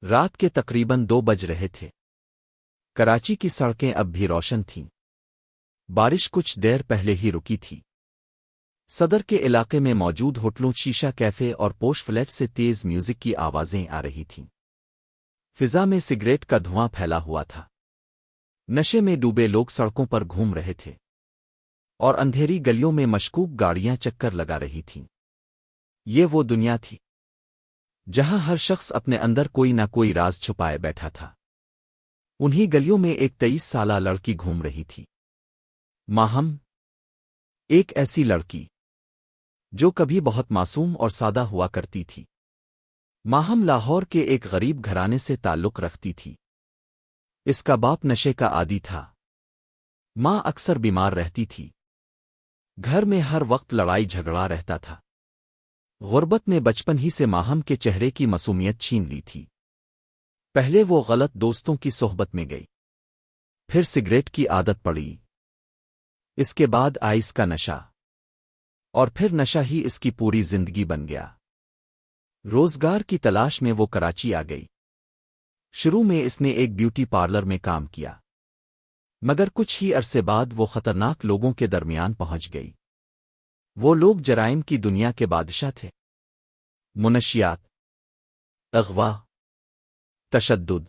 رات کے تقریباً 2 بج رہے تھے۔ کراچی کی سڑکیں اب بھی روشن تھیں۔ بارش کچھ دیر پہلے ہی رکی تھی۔ صدر کے علاقے میں موجود ہوٹلوں، شیشہ کیفے اور پوش فلیٹ سے تیز میوزک کی آوازیں آ رہی تھیں۔ فضا میں سگریٹ کا دھواں پھیلا ہوا تھا۔ نشے میں ڈوبے لوگ سڑکوں پر گھوم رہے تھے اور اندھیری گلیوں میں مشکوک گاڑیاں چکر لگا رہی تھیں۔ یہ وہ دنیا تھی جہاں ہر شخص اپنے اندر کوئی نہ کوئی راز چھپائے بیٹھا تھا۔ انہی گلیوں میں ایک 23 سالہ لڑکی گھوم رہی تھی، ماہم، ایک ایسی لڑکی جو کبھی بہت معصوم اور سادہ ہوا کرتی تھی۔ ماہم لاہور کے ایک غریب گھرانے سے تعلق رکھتی تھی۔ اس کا باپ نشے کا عادی تھا، ماں اکثر بیمار رہتی تھی، گھر میں ہر وقت لڑائی جھگڑا رہتا تھا۔ غربت نے بچپن ہی سے ماہم کے چہرے کی معصومیت چھین لی تھی۔ پہلے وہ غلط دوستوں کی صحبت میں گئی، پھر سگریٹ کی عادت پڑی، اس کے بعد آئس کا نشہ، اور پھر نشہ ہی اس کی پوری زندگی بن گیا۔ روزگار کی تلاش میں وہ کراچی آ گئی۔ شروع میں اس نے ایک بیوٹی پارلر میں کام کیا، مگر کچھ ہی عرصے بعد وہ خطرناک لوگوں کے درمیان پہنچ گئی۔ وہ لوگ جرائم کی دنیا کے بادشاہ تھے۔ منشیات، اغوا، تشدد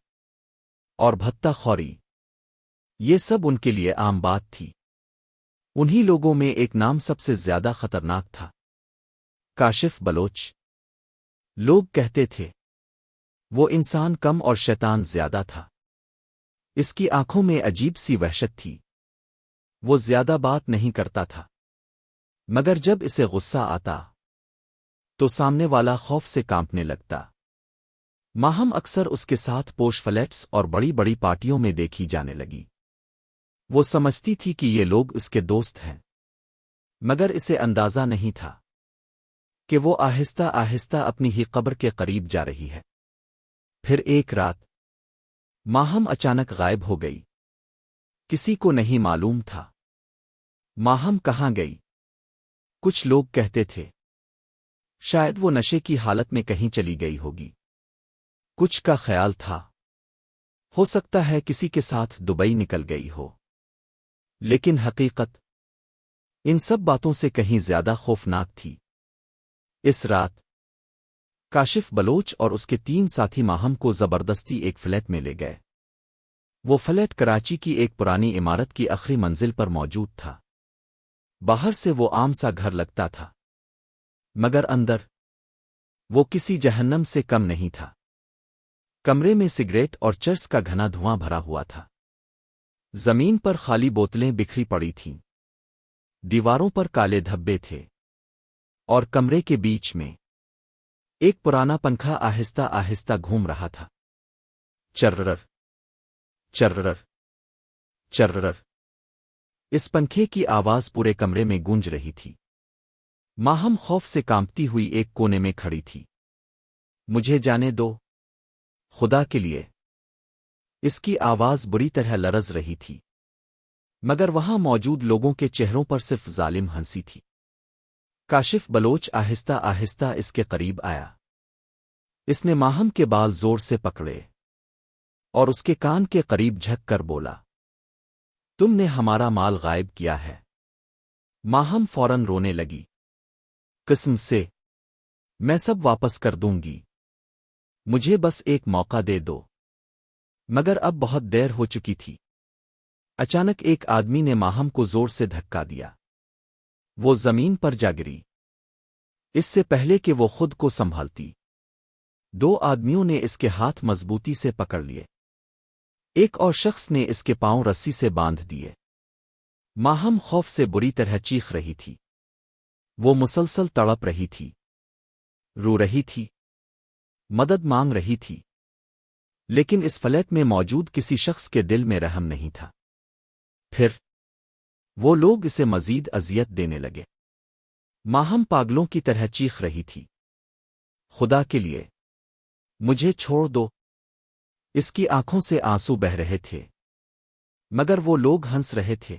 اور بھتہ خوری، یہ سب ان کے لیے عام بات تھی۔ انہی لوگوں میں ایک نام سب سے زیادہ خطرناک تھا، کاشف بلوچ۔ لوگ کہتے تھے وہ انسان کم اور شیطان زیادہ تھا۔ اس کی آنکھوں میں عجیب سی وحشت تھی۔ وہ زیادہ بات نہیں کرتا تھا، مگر جب اسے غصہ آتا تو سامنے والا خوف سے کانپنے لگتا۔ ماہم اکثر اس کے ساتھ پوش فلیٹس اور بڑی بڑی پارٹیوں میں دیکھی جانے لگی۔ وہ سمجھتی تھی کہ یہ لوگ اس کے دوست ہیں، مگر اسے اندازہ نہیں تھا کہ وہ آہستہ آہستہ اپنی ہی قبر کے قریب جا رہی ہے۔ پھر ایک رات ماہم اچانک غائب ہو گئی۔ کسی کو نہیں معلوم تھا ماہم کہاں گئی۔ کچھ لوگ کہتے تھے شاید وہ نشے کی حالت میں کہیں چلی گئی ہوگی۔ کچھ کا خیال تھا ہو سکتا ہے کسی کے ساتھ دبئی نکل گئی ہو۔ لیکن حقیقت ان سب باتوں سے کہیں زیادہ خوفناک تھی۔ اس رات کاشف بلوچ اور اس کے 3 ساتھی ماہم کو زبردستی ایک فلیٹ میں لے گئے۔ وہ فلیٹ کراچی کی ایک پرانی عمارت کی آخری منزل پر موجود تھا۔ باہر سے وہ عام سا گھر لگتا تھا، مگر اندر وہ کسی جہنم سے کم نہیں تھا۔ کمرے میں سگریٹ اور چرس کا گھنا دھواں بھرا ہوا تھا۔ زمین پر خالی بوتلیں بکھری پڑی تھیں، دیواروں پر کالے دھبے تھے، اور کمرے کے بیچ میں ایک پرانا پنکھا آہستہ آہستہ گھوم رہا تھا۔ چررر چررر چررر، اس پنکھے کی آواز پورے کمرے میں گونج رہی تھی۔ ماہم خوف سے کانپتی ہوئی ایک کونے میں کھڑی تھی۔ مجھے جانے دو، خدا کے لیے، اس کی آواز بری طرح لرز رہی تھی، مگر وہاں موجود لوگوں کے چہروں پر صرف ظالم ہنسی تھی۔ کاشف بلوچ آہستہ آہستہ اس کے قریب آیا۔ اس نے ماہم کے بال زور سے پکڑے اور اس کے کان کے قریب جھک کر بولا، تم نے ہمارا مال غائب کیا ہے۔ ماہم فوراً رونے لگی، قسم سے میں سب واپس کر دوں گی، مجھے بس ایک موقع دے دو۔ مگر اب بہت دیر ہو چکی تھی۔ اچانک ایک آدمی نے ماہم کو زور سے دھکا دیا۔ وہ زمین پر جا گری، اس سے پہلے کہ وہ خود کو سنبھالتی۔ 2 آدمیوں نے اس کے ہاتھ مضبوطی سے پکڑ لیے، ایک اور شخص نے اس کے پاؤں رسی سے باندھ دیے۔ ماہم خوف سے بری طرح چیخ رہی تھی۔ وہ مسلسل تڑپ رہی تھی، رو رہی تھی، مدد مانگ رہی تھی، لیکن اس فلیٹ میں موجود کسی شخص کے دل میں رحم نہیں تھا۔ پھر وہ لوگ اسے مزید اذیت دینے لگے۔ ماہم پاگلوں کی طرح چیخ رہی تھی، خدا کے لیے مجھے چھوڑ دو۔ اس کی آنکھوں سے آنسو بہہ رہے تھے، مگر وہ لوگ ہنس رہے تھے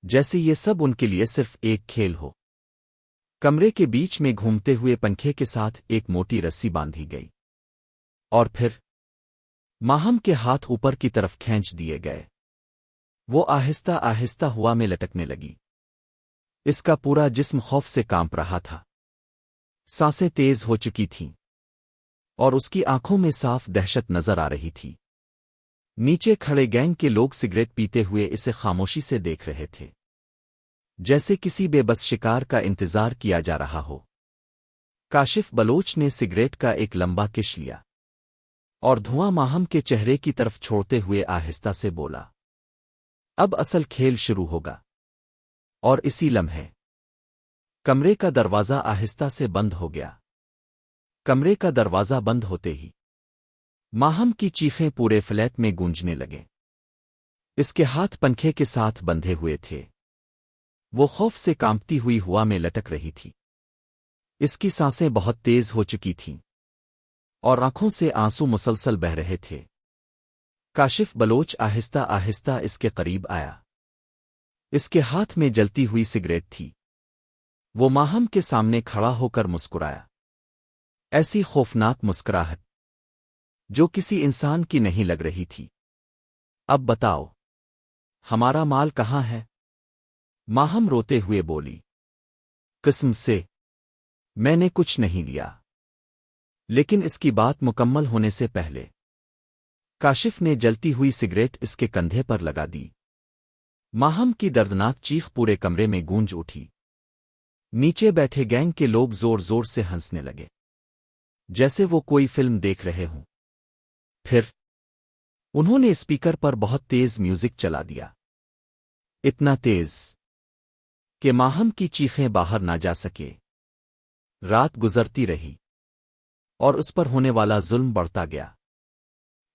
جیسے یہ سب ان کے لیے صرف ایک کھیل ہو۔ کمرے کے بیچ میں گھومتے ہوئے پنکھے کے ساتھ ایک موٹی رسی باندھی گئی۔ اور پھر ماہم کے ہاتھ اوپر کی طرف کھینچ دیے گئے۔ وہ آہستہ آہستہ ہوا میں لٹکنے لگی۔ اس کا پورا جسم خوف سے کانپ رہا تھا، سانسیں تیز ہو چکی تھیں، اور اس کی آنکھوں میں صاف دہشت نظر آ رہی تھی۔ نیچے کھڑے گینگ کے لوگ سگریٹ پیتے ہوئے اسے خاموشی سے دیکھ رہے تھے، جیسے کسی بے بس شکار کا انتظار کیا جا رہا ہو۔ کاشف بلوچ نے سگریٹ کا ایک لمبا کش لیا اور دھواں ماہم کے چہرے کی طرف چھوڑتے ہوئے آہستہ سے بولا، اب اصل کھیل شروع ہوگا۔ اور اسی لمحے کمرے کا دروازہ آہستہ سے بند ہو گیا۔ کمرے کا دروازہ بند ہوتے ہی ماہم کی چیخیں پورے فلیٹ میں گونجنے لگیں۔ اس کے ہاتھ پنکھے کے ساتھ بندھے ہوئے تھے، وہ خوف سے کانپتی ہوئی ہوا میں لٹک رہی تھی۔ اس کی سانسیں بہت تیز ہو چکی تھیں، اور آنکھوں سے آنسو مسلسل بہہ رہے تھے۔ کاشف بلوچ آہستہ آہستہ اس کے قریب آیا۔ اس کے ہاتھ میں جلتی ہوئی سگریٹ تھی۔ وہ ماہم کے سامنے کھڑا ہو کر مسکرایا، ایسی خوفناک مسکراہٹ جو کسی انسان کی نہیں لگ رہی تھی۔ اب بتاؤ، ہمارا مال کہاں ہے؟ ماہم روتے ہوئے بولی، قسم سے میں نے کچھ نہیں لیا۔ لیکن اس کی بات مکمل ہونے سے پہلے کاشف نے جلتی ہوئی سگریٹ اس کے کندھے پر لگا دی۔ ماہم کی دردناک چیخ پورے کمرے میں گونج اٹھی۔ نیچے بیٹھے گینگ کے لوگ زور زور سے ہنسنے لگے، جیسے وہ کوئی فلم دیکھ رہے ہوں۔ پھر انہوں نے اسپیکر پر بہت تیز میوزک چلا دیا، اتنا تیز کہ ماہم کی چیخیں باہر نہ جا سکے۔ رات گزرتی رہی، اور اس پر ہونے والا ظلم بڑھتا گیا۔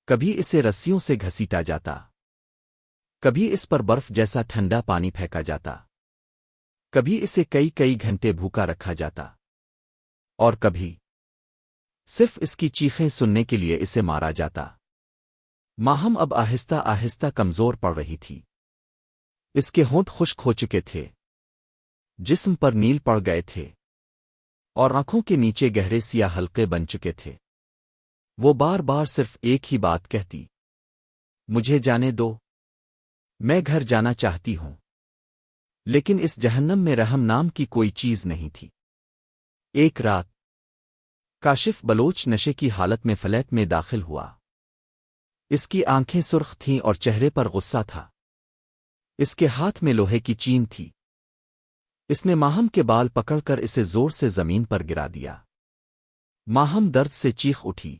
کبھی اسے رسیوں سے گھسیٹا جاتا، کبھی اس پر برف جیسا ٹھنڈا پانی پھینکا جاتا، کبھی اسے کئی کئی گھنٹے بھوکا رکھا جاتا، اور کبھی صرف اس کی چیخیں سننے کے لیے اسے مارا جاتا۔ ماہم اب آہستہ آہستہ کمزور پڑ رہی تھی۔ اس کے ہونٹ خشک ہو چکے تھے، جسم پر نیل پڑ گئے تھے، اور آنکھوں کے نیچے گہرے سیاہ حلقے بن چکے تھے۔ وہ بار بار صرف ایک ہی بات کہتی، مجھے جانے دو، میں گھر جانا چاہتی ہوں۔ لیکن اس جہنم میں رحم نام کی کوئی چیز نہیں تھی۔ ایک رات کاشف بلوچ نشے کی حالت میں فلیٹ میں داخل ہوا۔ اس کی آنکھیں سرخ تھیں اور چہرے پر غصہ تھا۔ اس کے ہاتھ میں لوہے کی چین تھی۔ اس نے ماہم کے بال پکڑ کر اسے زور سے زمین پر گرا دیا۔ ماہم درد سے چیخ اٹھی۔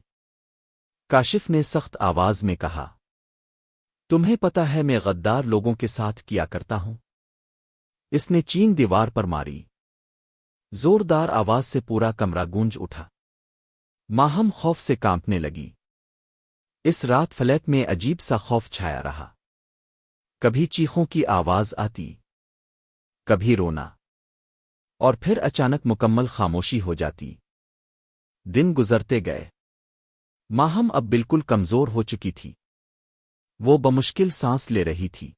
کاشف نے سخت آواز میں کہا، تمہیں پتا ہے میں غدار لوگوں کے ساتھ کیا کرتا ہوں؟ اس نے چین دیوار پر ماری۔ زوردار آواز سے پورا کمرہ گونج اٹھا۔ ماہم خوف سے کانپنے لگی۔ اس رات فلیٹ میں عجیب سا خوف چھایا رہا۔ کبھی چیخوں کی آواز آتی، کبھی رونا، اور پھر اچانک مکمل خاموشی ہو جاتی۔ دن گزرتے گئے۔ ماہم اب بالکل کمزور ہو چکی تھی۔ وہ بمشکل سانس لے رہی تھی۔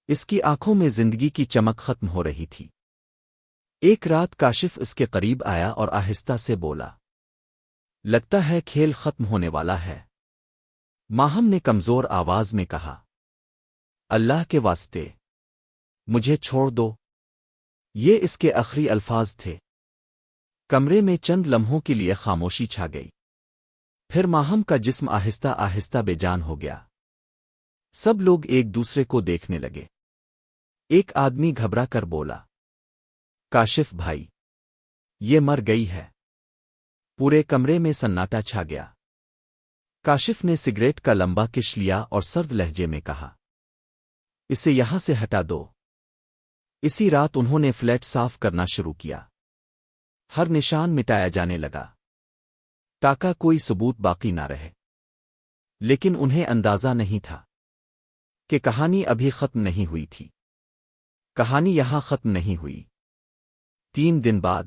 اس کی آنکھوں میں زندگی کی چمک ختم ہو رہی تھی۔ ایک رات کاشف اس کے قریب آیا اور آہستہ سے بولا، لگتا ہے کھیل ختم ہونے والا ہے۔ ماہم نے کمزور آواز میں کہا، اللہ کے واسطے مجھے چھوڑ دو۔ یہ اس کے آخری الفاظ تھے۔ کمرے میں چند لمحوں کے لیے خاموشی چھا گئی۔ پھر ماہم کا جسم آہستہ آہستہ بے جان ہو گیا۔ سب لوگ ایک دوسرے کو دیکھنے لگے۔ ایک آدمی گھبرا کر بولا، کاشف بھائی، یہ مر گئی ہے۔ پورے کمرے میں سناٹا چھا گیا۔ کاشف نے سگریٹ کا لمبا کش لیا اور سرد لہجے میں کہا، اسے یہاں سے ہٹا دو۔ اسی رات انہوں نے فلیٹ صاف کرنا شروع کیا۔ ہر نشان مٹایا جانے لگا، تاکہ کوئی ثبوت باقی نہ رہے۔ لیکن انہیں اندازہ نہیں تھا کہ کہانی ابھی ختم نہیں ہوئی تھی۔ کہانی یہاں ختم نہیں ہوئی۔ 3 دن بعد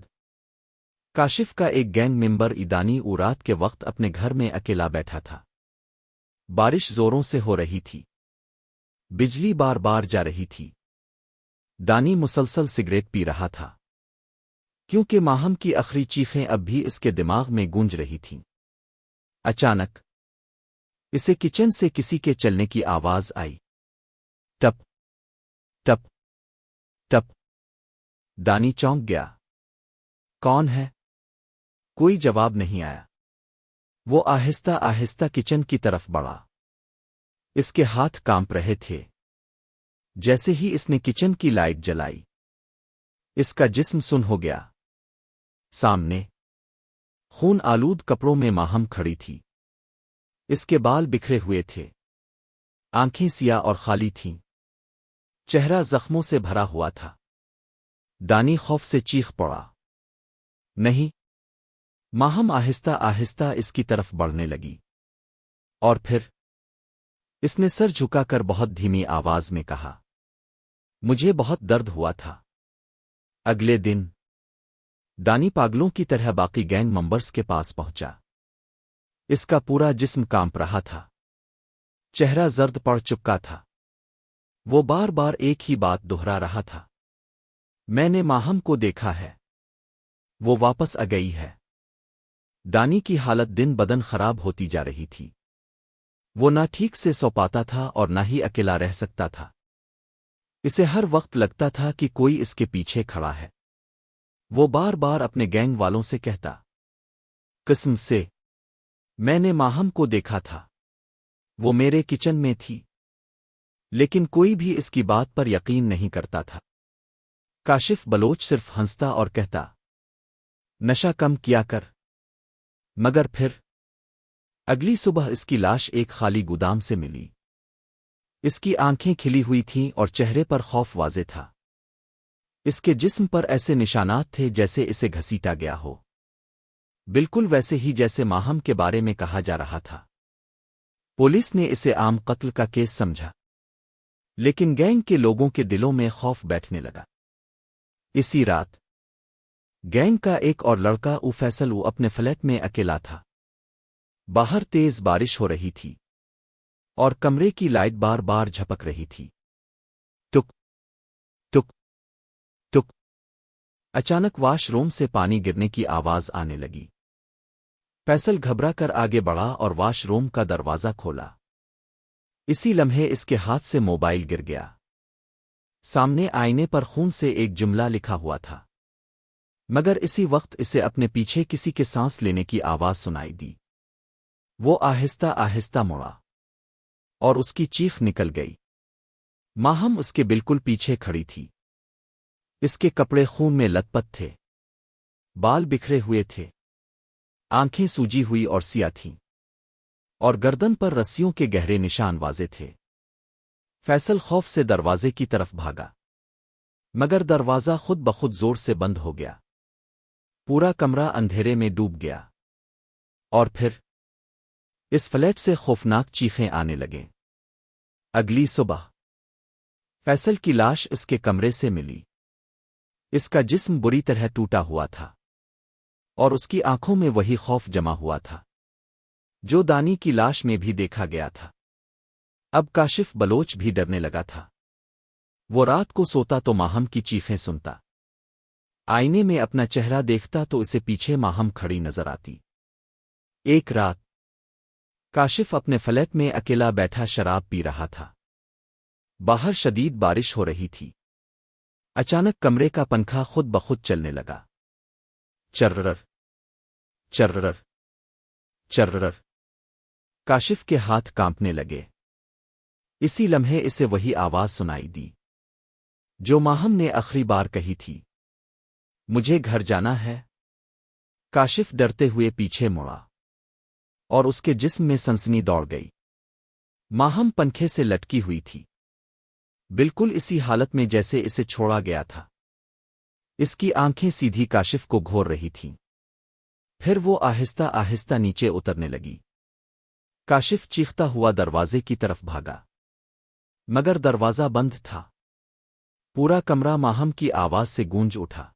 کاشف کا ایک گینگ ممبر ایدانی رات کے وقت اپنے گھر میں اکیلا بیٹھا تھا۔ بارش زوروں سے ہو رہی تھی، بجلی بار بار جا رہی تھی۔ دانی مسلسل سگریٹ پی رہا تھا، کیونکہ ماہم کی آخری چیخیں اب بھی اس کے دماغ میں گونج رہی تھیں۔ اچانک اسے کچن سے کسی کے چلنے کی آواز آئی۔ ٹپ ٹپ ٹپ۔ دانی چونک گیا۔ کون ہے؟ کوئی جواب نہیں آیا۔ وہ آہستہ آہستہ کچن کی طرف بڑھا۔ اس کے ہاتھ کانپ رہے تھے۔ جیسے ہی اس نے کچن کی لائٹ جلائی، اس کا جسم سن ہو گیا۔ سامنے خون آلود کپڑوں میں ماہم کھڑی تھی۔ اس کے بال بکھرے ہوئے تھے، آنکھیں سیاہ اور خالی تھیں، چہرہ زخموں سے بھرا ہوا تھا۔ دانی خوف سے چیخ پڑا۔ نہیں! ماہم آہستہ آہستہ اس کی طرف بڑھنے لگی، اور پھر اس نے سر جھکا کر بہت دھیمی آواز میں کہا، مجھے بہت درد ہوا تھا۔ اگلے دن دانی پاگلوں کی طرح باقی گینگ ممبرز کے پاس پہنچا۔ اس کا پورا جسم کانپ رہا تھا، چہرہ زرد پڑ چکا تھا۔ وہ بار بار ایک ہی بات دہرا رہا تھا، میں نے ماہم کو دیکھا ہے، وہ واپس آ گئی ہے۔ دانی کی حالت دن بدن خراب ہوتی جا رہی تھی۔ وہ نہ ٹھیک سے سو پاتا تھا اور نہ ہی اکیلا رہ سکتا تھا۔ اسے ہر وقت لگتا تھا کہ کوئی اس کے پیچھے کھڑا ہے۔ وہ بار بار اپنے گینگ والوں سے کہتا، قسم سے میں نے ماہم کو دیکھا تھا، وہ میرے کچن میں تھی۔ لیکن کوئی بھی اس کی بات پر یقین نہیں کرتا تھا۔ کاشف بلوچ صرف ہنستا اور کہتا، نشہ کم کیا کر۔ مگر پھر اگلی صبح اس کی لاش ایک خالی گودام سے ملی۔ اس کی آنکھیں کھلی ہوئی تھیں اور چہرے پر خوف واضح تھا۔ اس کے جسم پر ایسے نشانات تھے جیسے اسے گھسیٹا گیا ہو، بالکل ویسے ہی جیسے ماہم کے بارے میں کہا جا رہا تھا۔ پولیس نے اسے عام قتل کا کیس سمجھا، لیکن گینگ کے لوگوں کے دلوں میں خوف بیٹھنے لگا۔ اسی رات گینگ کا ایک اور لڑکا فیصل اپنے فلیٹ میں اکیلا تھا۔ باہر تیز بارش ہو رہی تھی اور کمرے کی لائٹ بار بار جھپک رہی تھی۔ ٹک ٹک ٹک۔ اچانک واش روم سے پانی گرنے کی آواز آنے لگی۔ فیصل گھبرا کر آگے بڑھا اور واش روم کا دروازہ کھولا۔ اسی لمحے اس کے ہاتھ سے موبائل گر گیا۔ سامنے آئینے پر خون سے ایک جملہ لکھا ہوا تھا، مگر اسی وقت اسے اپنے پیچھے کسی کے سانس لینے کی آواز سنائی دی۔ وہ آہستہ آہستہ مڑا اور اس کی چیخ نکل گئی۔ ماہم اس کے بالکل پیچھے کھڑی تھی۔ اس کے کپڑے خون میں لت پت تھے، بال بکھرے ہوئے تھے، آنکھیں سوجی ہوئی اور سیاہ تھیں، اور گردن پر رسیوں کے گہرے نشان واضح تھے۔ فیصل خوف سے دروازے کی طرف بھاگا، مگر دروازہ خود بخود زور سے بند ہو گیا۔ پورا کمرہ اندھیرے میں ڈوب گیا، اور پھر اس فلیٹ سے خوفناک چیخیں آنے لگیں۔ اگلی صبح فیصل کی لاش اس کے کمرے سے ملی۔ اس کا جسم بری طرح ٹوٹا ہوا تھا، اور اس کی آنکھوں میں وہی خوف جمع ہوا تھا جو دانی کی لاش میں بھی دیکھا گیا تھا۔ اب کاشف بلوچ بھی ڈرنے لگا تھا۔ وہ رات کو سوتا تو ماہم کی چیخیں سنتا، آئینے میں اپنا چہرہ دیکھتا تو اسے پیچھے ماہم کھڑی نظر آتی۔ ایک رات کاشف اپنے فلیٹ میں اکیلا بیٹھا شراب پی رہا تھا۔ باہر شدید بارش ہو رہی تھی۔ اچانک کمرے کا پنکھا خود بخود چلنے لگا۔ چررر چررر چررر۔ کاشف کے ہاتھ کانپنے لگے۔ اسی لمحے اسے وہی آواز سنائی دی جو ماہم نے آخری بار کہی تھی، مجھے گھر جانا ہے۔ کاشف ڈرتے ہوئے پیچھے مڑا، اور اس کے جسم میں سنسنی دوڑ گئی۔ ماہم پنکھے سے لٹکی ہوئی تھی، بالکل اسی حالت میں جیسے اسے چھوڑا گیا تھا۔ اس کی آنکھیں سیدھی کاشف کو گھور رہی تھیں۔ پھر وہ آہستہ آہستہ نیچے اترنے لگی۔ کاشف چیختا ہوا دروازے کی طرف بھاگا، مگر دروازہ بند تھا۔ پورا کمرہ ماہم کی آواز سے گونج اٹھا،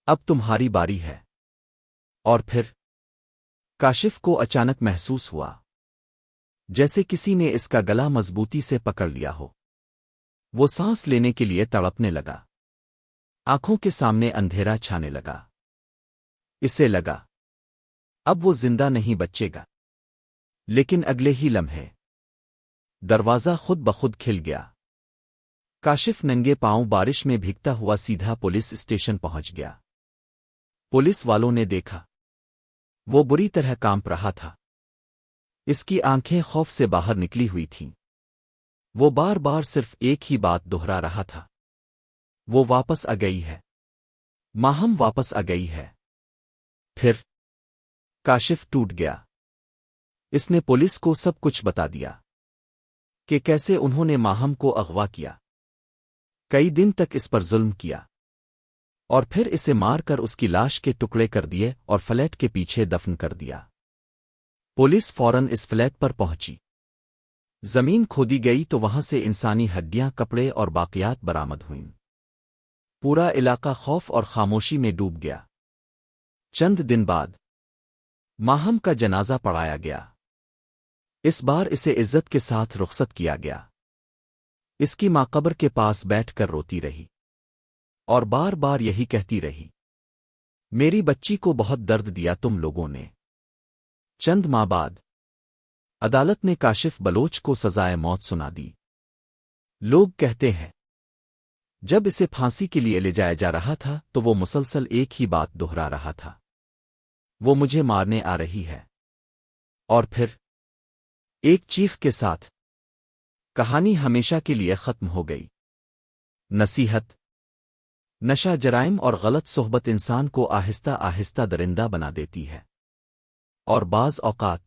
اب تمہاری باری ہے۔ اور پھر کاشف کو اچانک محسوس ہوا جیسے کسی نے اس کا گلا مضبوطی سے پکڑ لیا ہو۔ وہ سانس لینے کے لیے تڑپنے لگا۔ آنکھوں کے سامنے اندھیرا چھانے لگا۔ اسے لگا اب وہ زندہ نہیں بچے گا۔ لیکن اگلے ہی لمحے دروازہ خود بخود کھل گیا۔ کاشف ننگے پاؤں بارش میں بھیگتا ہوا سیدھا پولیس اسٹیشن پہنچ گیا۔ پولیس والوں نے دیکھا وہ بری طرح کانپ رہا تھا۔ اس کی آنکھیں خوف سے باہر نکلی ہوئی تھیں۔ وہ بار بار صرف ایک ہی بات دہرا رہا تھا، وہ واپس آ گئی ہے، ماہم واپس آ گئی ہے۔ پھر کاشف ٹوٹ گیا۔ اس نے پولیس کو سب کچھ بتا دیا کہ کیسے انہوں نے ماہم کو اغوا کیا، کئی دن تک اس پر ظلم کیا، اور پھر اسے مار کر اس کی لاش کے ٹکڑے کر دیے اور فلیٹ کے پیچھے دفن کر دیا۔ پولیس فوراً اس فلیٹ پر پہنچی۔ زمین کھودی گئی تو وہاں سے انسانی ہڈیاں، کپڑے اور باقیات برآمد ہوئیں۔ پورا علاقہ خوف اور خاموشی میں ڈوب گیا۔ چند دن بعد ماہم کا جنازہ پڑھایا گیا۔ اس بار اسے عزت کے ساتھ رخصت کیا گیا۔ اس کی ماں قبر کے پاس بیٹھ کر روتی رہی اور بار بار یہی کہتی رہی، میری بچی کو بہت درد دیا تم لوگوں نے۔ چند ماہ بعد عدالت نے کاشف بلوچ کو سزائے موت سنا دی۔ لوگ کہتے ہیں جب اسے پھانسی کے لیے لے جایا جا رہا تھا تو وہ مسلسل ایک ہی بات دہرا رہا تھا، وہ مجھے مارنے آ رہی ہے۔ اور پھر ایک چیخ کے ساتھ کہانی ہمیشہ کے لیے ختم ہو گئی۔ نصیحت: نشہ، جرائم اور غلط صحبت انسان کو آہستہ آہستہ درندہ بنا دیتی ہے، اور بعض اوقات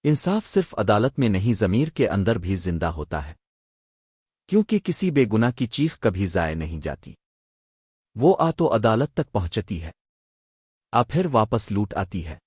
انصاف صرف عدالت میں نہیں، ضمیر کے اندر بھی زندہ ہوتا ہے، کیونکہ کسی بے گناہ کی چیخ کبھی ضائع نہیں جاتی۔ وہ تو عدالت تک پہنچتی ہے، پھر واپس لوٹ آتی ہے۔